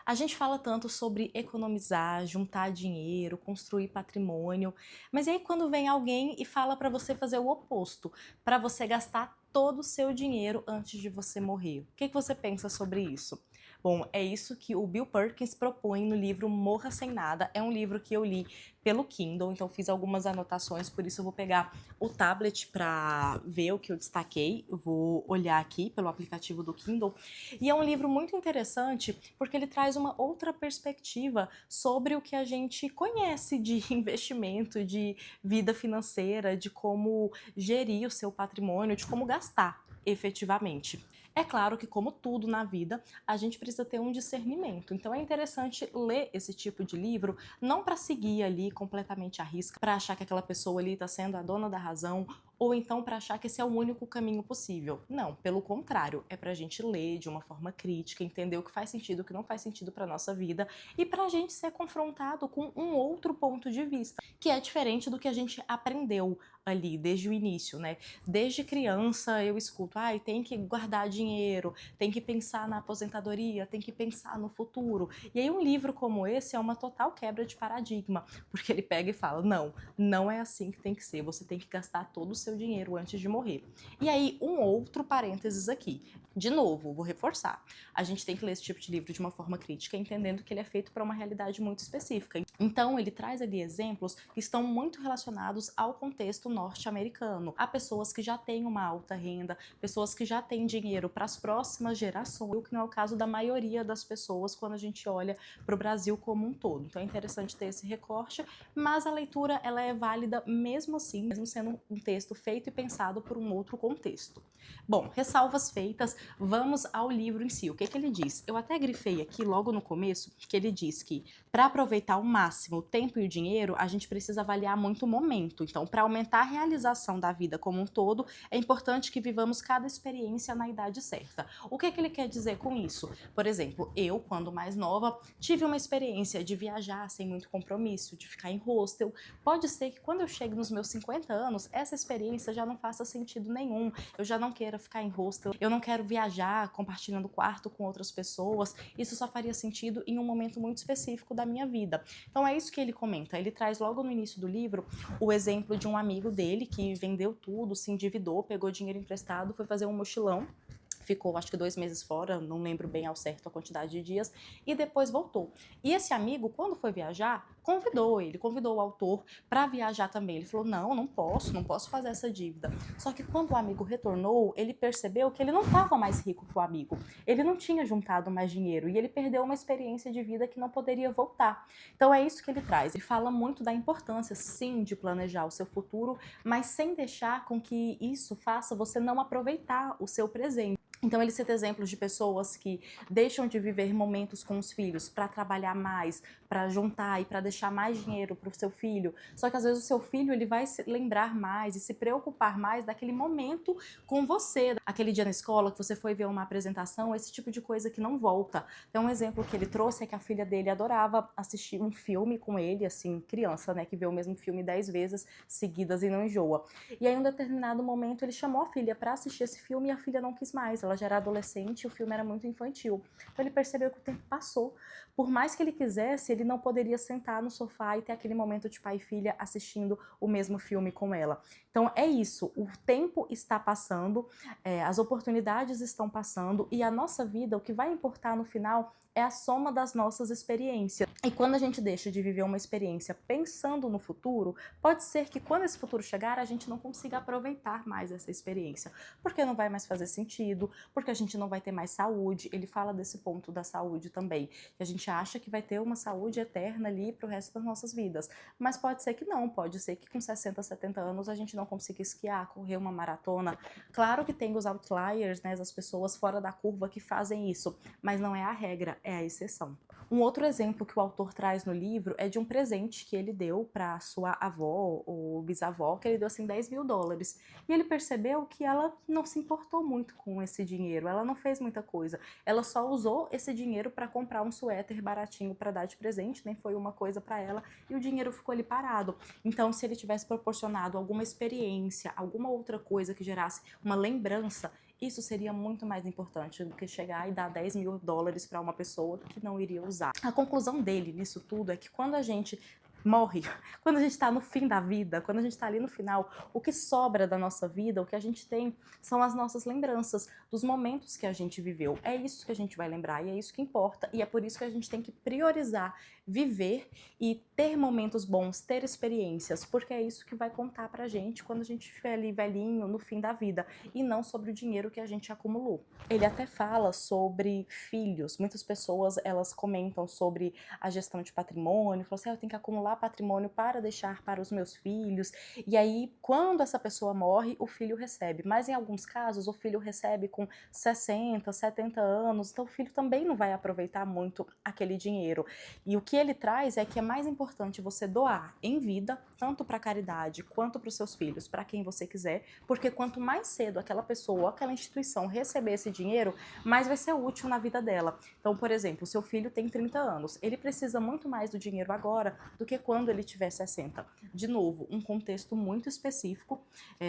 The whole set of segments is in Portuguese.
A gente fala tanto sobre economizar, juntar dinheiro, construir patrimônio, mas e aí quando vem alguém e fala para você fazer o oposto, para você gastar todo o seu dinheiro antes de você morrer? O que você pensa sobre isso? Bom, é isso que o Bill Perkins propõe no livro Morra Sem Nada. É um livro que eu li pelo Kindle, então fiz algumas anotações, por isso eu vou pegar o tablet para ver o que eu destaquei. Eu vou olhar aqui pelo aplicativo do Kindle. E é um livro muito interessante porque ele traz uma outra perspectiva sobre o que a gente conhece de investimento, de vida financeira, de como gerir o seu patrimônio, de como gastar efetivamente. É claro que, como tudo na vida, a gente precisa ter um discernimento. Então é interessante ler esse tipo de livro, não para seguir ali completamente à risca, para achar que aquela pessoa ali está sendo a dona da razão, ou então para achar que esse é o único caminho possível. Não, pelo contrário, é para a gente ler de uma forma crítica, entender o que faz sentido, o que não faz sentido para nossa vida, e para a gente ser confrontado com um outro ponto de vista, que é diferente do que a gente aprendeu ali desde o início, né? Desde criança eu escuto, tem que guardar dinheiro, tem que pensar na aposentadoria, tem que pensar no futuro. E aí um livro como esse é uma total quebra de paradigma, porque ele pega e fala, não é assim que tem que ser, você tem que gastar todo o seu dinheiro antes de morrer. E aí um outro parênteses aqui, de novo, vou reforçar, a gente tem que ler esse tipo de livro de uma forma crítica, entendendo que ele é feito para uma realidade muito específica. Então ele traz ali exemplos que estão muito relacionados ao contexto norte-americano. Há pessoas que já têm uma alta renda, pessoas que já têm dinheiro para as próximas gerações, o que não é o caso da maioria das pessoas quando a gente olha para o Brasil como um todo. Então é interessante ter esse recorte, mas a leitura ela é válida mesmo assim, mesmo sendo um texto feito e pensado por um outro contexto. Bom, ressalvas feitas, vamos ao livro em si. O que ele diz? Eu até grifei aqui logo no começo que ele diz que para aproveitar ao máximo o tempo e o dinheiro, a gente precisa avaliar muito o momento. Então, para aumentar a realização da vida como um todo, é importante que vivamos cada experiência na idade certa. O que ele quer dizer com isso? Por exemplo, eu, quando mais nova, tive uma experiência de viajar sem muito compromisso, de ficar em hostel. Pode ser que quando eu chegue nos meus 50 anos, essa experiência já não faça sentido nenhum. Eu já não queira ficar em hostel, eu não quero viajar compartilhando quarto com outras pessoas. Isso só faria sentido em um momento muito específico da minha vida. Então é isso que ele comenta. Ele traz logo no início do livro o exemplo de um amigo dele que vendeu tudo, se endividou, pegou dinheiro emprestado, foi fazer um mochilão, ficou acho que 2 meses fora, não lembro bem ao certo a quantidade de dias, e depois voltou. E esse amigo, quando foi viajar, convidou o autor para viajar também. Ele falou, não posso fazer essa dívida. Só que quando o amigo retornou, ele percebeu que ele não estava mais rico que o amigo. Ele não tinha juntado mais dinheiro e ele perdeu uma experiência de vida que não poderia voltar. Então é isso que ele traz. Ele fala muito da importância, sim, de planejar o seu futuro, mas sem deixar com que isso faça você não aproveitar o seu presente. Então ele cita exemplos de pessoas que deixam de viver momentos com os filhos para trabalhar mais, para juntar e para deixar mais dinheiro para o seu filho. Só que às vezes o seu filho ele vai se lembrar mais e se preocupar mais daquele momento com você. Aquele dia na escola que você foi ver uma apresentação, esse tipo de coisa que não volta. Então um exemplo que ele trouxe é que a filha dele adorava assistir um filme com ele, assim, criança, né, que vê o mesmo filme 10 vezes seguidas e não enjoa. E aí em um determinado momento ele chamou a filha para assistir esse filme e a filha não quis mais. Ela já era adolescente e o filme era muito infantil. Então ele percebeu que o tempo passou. Por mais que ele quisesse, ele não poderia sentar no sofá e ter aquele momento de pai e filha assistindo o mesmo filme com ela. Então é isso, o tempo está passando, as oportunidades estão passando e a nossa vida, o que vai importar no final é a soma das nossas experiências. E quando a gente deixa de viver uma experiência pensando no futuro, pode ser que quando esse futuro chegar, a gente não consiga aproveitar mais essa experiência, porque não vai mais fazer sentido, porque a gente não vai ter mais saúde. Ele fala desse ponto da saúde também, que a gente acha que vai ter uma saúde eterna ali pro resto das nossas vidas, mas pode ser que não, pode ser que com 60, 70 anos a gente não consiga esquiar, correr uma maratona. Claro que tem os outliers, né, as pessoas fora da curva que fazem isso, mas não é a regra, é a exceção. Um outro exemplo que o autor traz no livro é de um presente que ele deu para sua avó ou bisavó, que ele deu assim $10.000. E ele percebeu que ela não se importou muito com esse dinheiro, ela não fez muita coisa. Ela só usou esse dinheiro para comprar um suéter baratinho para dar de presente, nem foi uma coisa para ela, e o dinheiro ficou ali parado. Então, se ele tivesse proporcionado alguma experiência, alguma outra coisa que gerasse uma lembrança, Isso seria muito mais importante do que chegar e dar 10 mil dólares para uma pessoa que não iria usar. A conclusão dele nisso tudo é que quando a gente morre, quando a gente está no fim da vida, quando a gente está ali no final, o que sobra da nossa vida, o que a gente tem são as nossas lembranças dos momentos que a gente viveu. É isso que a gente vai lembrar e é isso que importa, e é por isso que a gente tem que priorizar viver e ter momentos bons, ter experiências, porque é isso que vai contar pra gente quando a gente estiver ali velhinho no fim da vida, e não sobre o dinheiro que a gente acumulou. Ele até fala sobre filhos. Muitas pessoas, elas comentam sobre a gestão de patrimônio, falam assim, eu tenho que acumular patrimônio para deixar para os meus filhos, e aí quando essa pessoa morre, o filho recebe, mas em alguns casos o filho recebe com 60, 70 anos, então o filho também não vai aproveitar muito aquele dinheiro. E o que ele traz é que é mais importante você doar em vida, tanto para caridade quanto para os seus filhos, para quem você quiser, porque quanto mais cedo aquela pessoa ou aquela instituição receber esse dinheiro, mais vai ser útil na vida dela. Então, por exemplo, o seu filho tem 30 anos, ele precisa muito mais do dinheiro agora do que quando ele tiver 60. De novo, um contexto muito específico,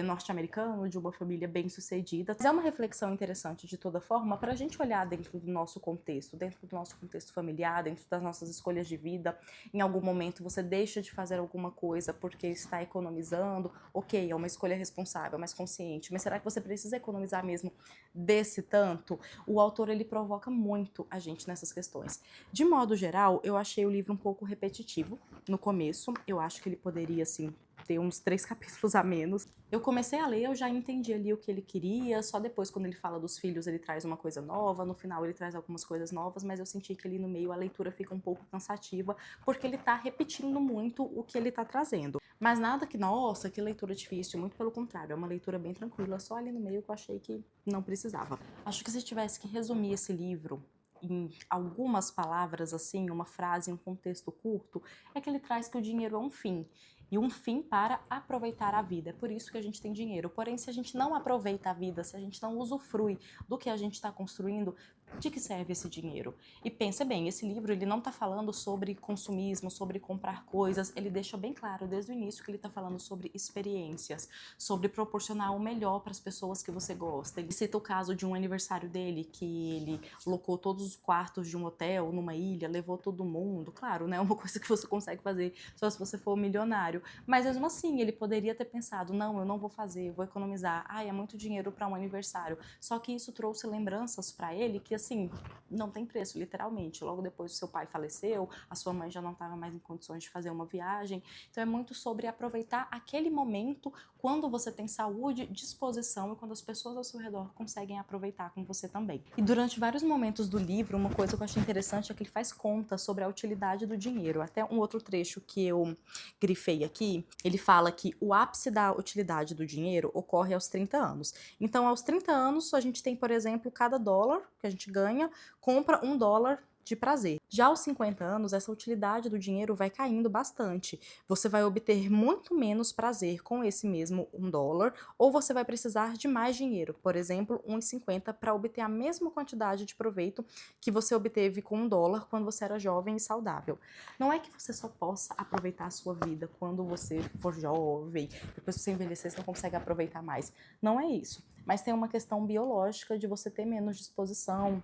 norte-americano, de uma família bem-sucedida. Mas é uma reflexão interessante de toda forma para a gente olhar dentro do nosso contexto familiar, dentro das nossas escolhas de vida. Em algum momento você deixa de fazer alguma coisa porque está economizando, ok, é uma escolha responsável, mais consciente, mas será que você precisa economizar mesmo desse tanto? O autor, ele provoca muito a gente nessas questões. De modo geral, eu achei o livro um pouco repetitivo no começo, eu acho que ele poderia, assim, ter uns 3 capítulos a menos. Eu comecei a ler, eu já entendi ali o que ele queria, só depois quando ele fala dos filhos ele traz uma coisa nova, no final ele traz algumas coisas novas, mas eu senti que ali no meio a leitura fica um pouco cansativa, porque ele tá repetindo muito o que ele tá trazendo. Mas nada que, nossa, que leitura difícil, muito pelo contrário, é uma leitura bem tranquila, só ali no meio que eu achei que não precisava. Acho que se tivesse que resumir esse livro em algumas palavras, assim, uma frase, um contexto curto, é que ele traz que o dinheiro é um fim. E um fim para aproveitar a vida. É por isso que a gente tem dinheiro. Porém, se a gente não aproveita a vida, se a gente não usufrui do que a gente está construindo, de que serve esse dinheiro? E pensa bem, esse livro ele não está falando sobre consumismo, sobre comprar coisas, ele deixa bem claro desde o início que ele está falando sobre experiências, sobre proporcionar o melhor para as pessoas que você gosta. Ele cita o caso de um aniversário dele, que ele locou todos os quartos de um hotel numa ilha, levou todo mundo. Claro, né? Uma coisa que você consegue fazer só se você for milionário. Mas mesmo assim, ele poderia ter pensado, não, eu não vou fazer, eu vou economizar. Ai, é muito dinheiro para um aniversário. Só que isso trouxe lembranças para ele que, assim, não tem preço, literalmente. Logo depois o seu pai faleceu, a sua mãe já não estava mais em condições de fazer uma viagem. Então é muito sobre aproveitar aquele momento quando você tem saúde, disposição e quando as pessoas ao seu redor conseguem aproveitar com você também. E durante vários momentos do livro, uma coisa que eu achei interessante é que ele faz conta sobre a utilidade do dinheiro. Até um outro trecho que eu grifei aqui, ele fala que o ápice da utilidade do dinheiro ocorre aos 30 anos. Então, aos 30 anos, a gente tem, por exemplo, cada dólar que a gente ganha, compra $1 de prazer. Já aos 50 anos, essa utilidade do dinheiro vai caindo bastante. Você vai obter muito menos prazer com esse mesmo $1, ou você vai precisar de mais dinheiro, por exemplo, R$1,50, para obter a mesma quantidade de proveito que você obteve com $1 quando você era jovem e saudável. Não é que você só possa aproveitar a sua vida quando você for jovem, depois que você envelhecer, você não consegue aproveitar mais. Não é isso. Mas tem uma questão biológica de você ter menos disposição,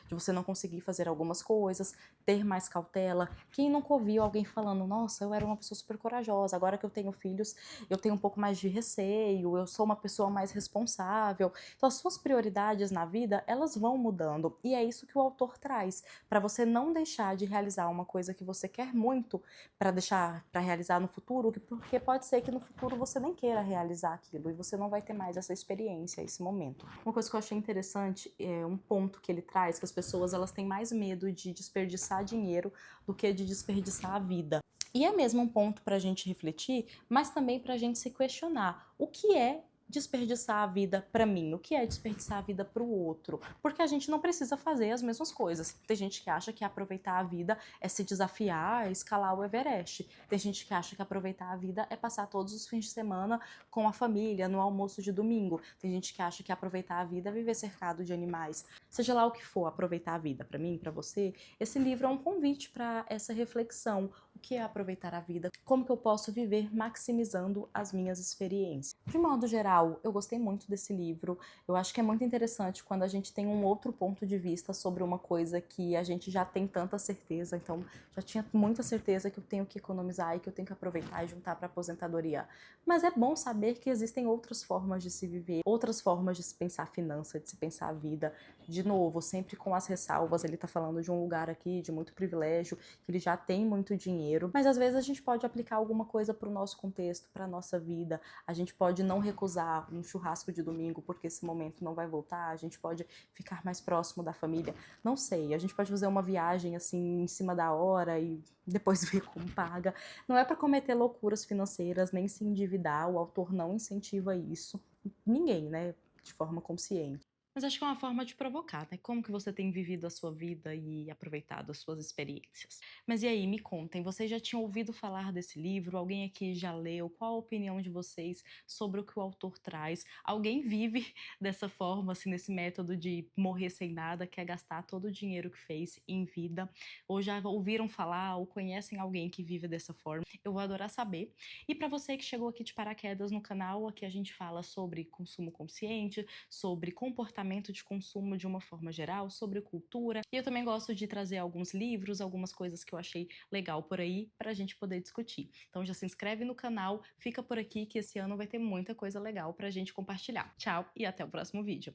de você não conseguir fazer algumas coisas, ter mais cautela. Quem nunca ouviu alguém falando, nossa, eu era uma pessoa super corajosa, agora que eu tenho filhos, eu tenho um pouco mais de receio, eu sou uma pessoa mais responsável. Então as suas prioridades na vida, elas vão mudando, e é isso que o autor traz, para você não deixar de realizar uma coisa que você quer muito, para realizar no futuro, porque pode ser que no futuro você nem queira realizar aquilo, e você não vai ter mais essa experiência, esse momento. Uma coisa que eu achei interessante, é um ponto que ele traz, que as pessoas elas têm mais medo de desperdiçar dinheiro do que de desperdiçar a vida. E é mesmo um ponto para a gente refletir, mas também para a gente se questionar o que é desperdiçar a vida para mim, o que é desperdiçar a vida para o outro, porque a gente não precisa fazer as mesmas coisas. Tem gente que acha que aproveitar a vida é se desafiar, é escalar o Everest. Tem gente que acha que aproveitar a vida é passar todos os fins de semana com a família, no almoço de domingo. Tem gente que acha que aproveitar a vida é viver cercado de animais. Seja lá o que for aproveitar a vida, para mim, para você, esse livro é um convite para essa reflexão. O que é aproveitar a vida, como que eu posso viver maximizando as minhas experiências. De modo geral, eu gostei muito desse livro. Eu acho que é muito interessante quando a gente tem um outro ponto de vista sobre uma coisa que a gente já tem tanta certeza. Então, já tinha muita certeza que eu tenho que economizar e que eu tenho que aproveitar e juntar para aposentadoria. Mas é bom saber que existem outras formas de se viver, outras formas de se pensar finança, de se pensar a vida. De novo, sempre com as ressalvas, ele tá falando de um lugar aqui de muito privilégio, que ele já tem muito dinheiro, mas às vezes a gente pode aplicar alguma coisa para o nosso contexto, para nossa vida. A gente pode não recusar um churrasco de domingo porque esse momento não vai voltar, a gente pode ficar mais próximo da família, não sei, a gente pode fazer uma viagem assim em cima da hora e depois ver como paga. Não é para cometer loucuras financeiras, nem se endividar, o autor não incentiva isso. Ninguém, né, de forma consciente. Mas acho que é uma forma de provocar, né? Como que você tem vivido a sua vida e aproveitado as suas experiências. Mas e aí, me contem, vocês já tinham ouvido falar desse livro? Alguém aqui já leu? Qual a opinião de vocês sobre o que o autor traz? Alguém vive dessa forma, assim, nesse método de morrer sem nada, quer gastar todo o dinheiro que fez em vida? Ou já ouviram falar ou conhecem alguém que vive dessa forma? Eu vou adorar saber. E para você que chegou aqui de paraquedas no canal, aqui a gente fala sobre consumo consciente, sobre comportamento de consumo de uma forma geral, sobre cultura. E eu também gosto de trazer alguns livros, algumas coisas que eu achei legal por aí para a gente poder discutir. Então já se inscreve no canal, fica por aqui que esse ano vai ter muita coisa legal para a gente compartilhar. Tchau e até o próximo vídeo.